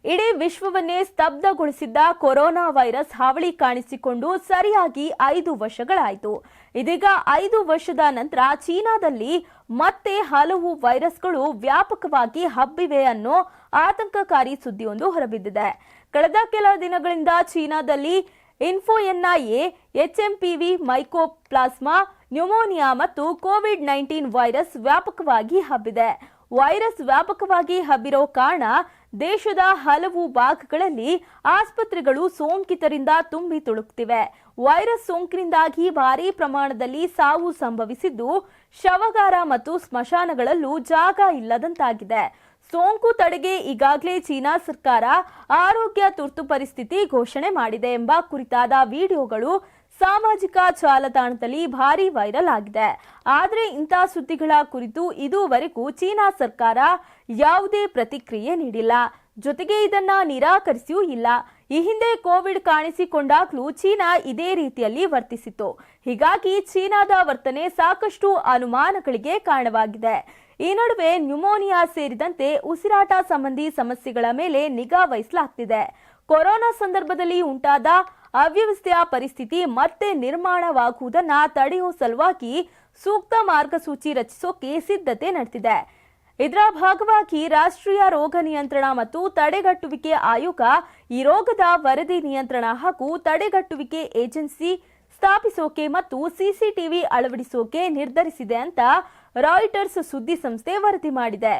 ಇಡೀ ವಿಶ್ವವನ್ನೇ ಸ್ತಬ್ಧಗೊಳಿಸಿದ್ದ corona virus ಹಾವಳಿ ಕಾಣಿಸಿಕೊಂಡು ಸರಿಯಾಗಿ 5 ವರ್ಷಗಳಾಯಿತು. ಇದೀಗ 5 ವರ್ಷದ ನಂತರ ಚೀನಾದಲ್ಲಿ ಮತ್ತೆ ಹಲವು ವೈರಸ್ಗಳು ವ್ಯಾಪಕವಾಗಿ ಹಬ್ಬಿವೆ ಅನ್ನೋ ಆತಂಕಕಾರಿ ಸುದ್ದಿಯೊಂದು ಹೊರಬಿದ್ದಿದೆ. ಕಳೆದ ಕೆಲ ದಿನಗಳಿಂದ ಚೀನಾದಲ್ಲಿ influenza A, HMPV, mycoplasma, pneumonia ಮತ್ತು ಕೋವಿಡ್-19 ವೈರಸ್ ವ್ಯಾಪಕವಾಗಿ ಹಬ್ಬಿದೆ. ವೈರಸ್ ವ್ಯಾಪಕವಾಗಿ ಹಬ್ಬಿರೋ ಕಾರಣ ದೇಶದ ಹಲವು ಭಾಗಗಳಲ್ಲಿ ಆಸ್ಪತ್ರೆಗಳು ಸೋಂಕಿತರಿಂದ ತುಂಬಿ ತುಳುಕುತ್ತಿವೆ. ವೈರಸ್ ಸೋಂಕಿನಿಂದಾಗಿ ಭಾರೀ ಪ್ರಮಾಣದಲ್ಲಿ ಸಾವು ಸಂಭವಿಸಿದ್ದು, ಶವಗಾರ ಮತ್ತು ಸ್ಮಶಾನಗಳಲ್ಲೂ ಜಾಗ ಇಲ್ಲದಂತಾಗಿದೆ. ಸೋಂಕು ತಡೆಗೆ ಈಗಾಗಲೇ ಚೀನಾ ಸರ್ಕಾರ ಆರೋಗ್ಯ ತುರ್ತು ಪರಿಸ್ಥಿತಿ ಘೋಷಣೆ ಮಾಡಿದೆ ಎಂಬ ಕುರಿತಾದ ವಿಡಿಯೋಗಳು ಸಾಮಾಜಿಕ ಜಾಲತಾಣದಲ್ಲಿ ಭಾರಿ ವೈರಲ್ ಆಗಿದೆ. ಆದರೆ ಇಂಥ ಸುದ್ದಿಗಳ ಕುರಿತು ಇದುವರೆಗೂ ಚೀನಾ ಸರ್ಕಾರ ಯಾವುದೇ ಪ್ರತಿಕ್ರಿಯೆ ನೀಡಿಲ್ಲ. ಜೊತೆಗೆ ಇದನ್ನ ನಿರಾಕರಿಸಿಯೂ ಇಲ್ಲ. ಈ ಹಿಂದೆ ಕೋವಿಡ್ ಕಾಣಿಸಿಕೊಂಡಾಗಲೂ ಚೀನಾ ಇದೇ ರೀತಿಯಲ್ಲಿ ವರ್ತಿಸಿತ್ತು. ಹೀಗಾಗಿ ಚೀನಾದ ವರ್ತನೆ ಸಾಕಷ್ಟು ಅನುಮಾನಗಳಿಗೆ ಕಾರಣವಾಗಿದೆ. ಈ ನಡುವೆ ನ್ಯೂಮೋನಿಯಾ ಸೇರಿದಂತೆ ಉಸಿರಾಟ ಸಂಬಂಧಿ ಸಮಸ್ಯೆಗಳ ಮೇಲೆ ನಿಗಾ ವಹಿಸಲಾಗ್ತಿದೆ. ಕೊರೋನಾ ಸಂದರ್ಭದಲ್ಲಿ ಉಂಟಾದ ಅವ್ಯವಸ್ಥೆಯ ಪರಿಸ್ಥಿತಿ ಮತ್ತೆ ನಿರ್ಮಾಣವಾಗುವುದನ್ನು ತಡೆಯುವ ಸಲುವಾಗಿ ಸೂಕ್ತ ಮಾರ್ಗಸೂಚಿ ರಚಿಸೋಕೆ ಸಿದ್ಧತೆ ನಡೆದಿದೆ. ಇದರ ಭಾಗವಾಗಿ ರಾಷ್ಟ್ರೀಯ ರೋಗ ನಿಯಂತ್ರಣ ಮತ್ತು ತಡೆಗಟ್ಟುವಿಕೆ ಆಯೋಗ ಈ ರೋಗದ ವರದಿ ನಿಯಂತ್ರಣ ಹಾಗೂ ತಡೆಗಟ್ಟುವಿಕೆ ಏಜೆನ್ಸಿ ಸ್ಥಾಪಿಸೋಕೆ ಮತ್ತು ಸಿಸಿಟಿವಿ ಅಳವಡಿಸೋಕೆ ನಿರ್ಧರಿಸಿದೆ ಅಂತ ರಾಯ್ಟರ್ಸ್ ಸುದ್ದಿ ಸಂಸ್ಥೆ ವರದಿ ಮಾಡಿದೆ.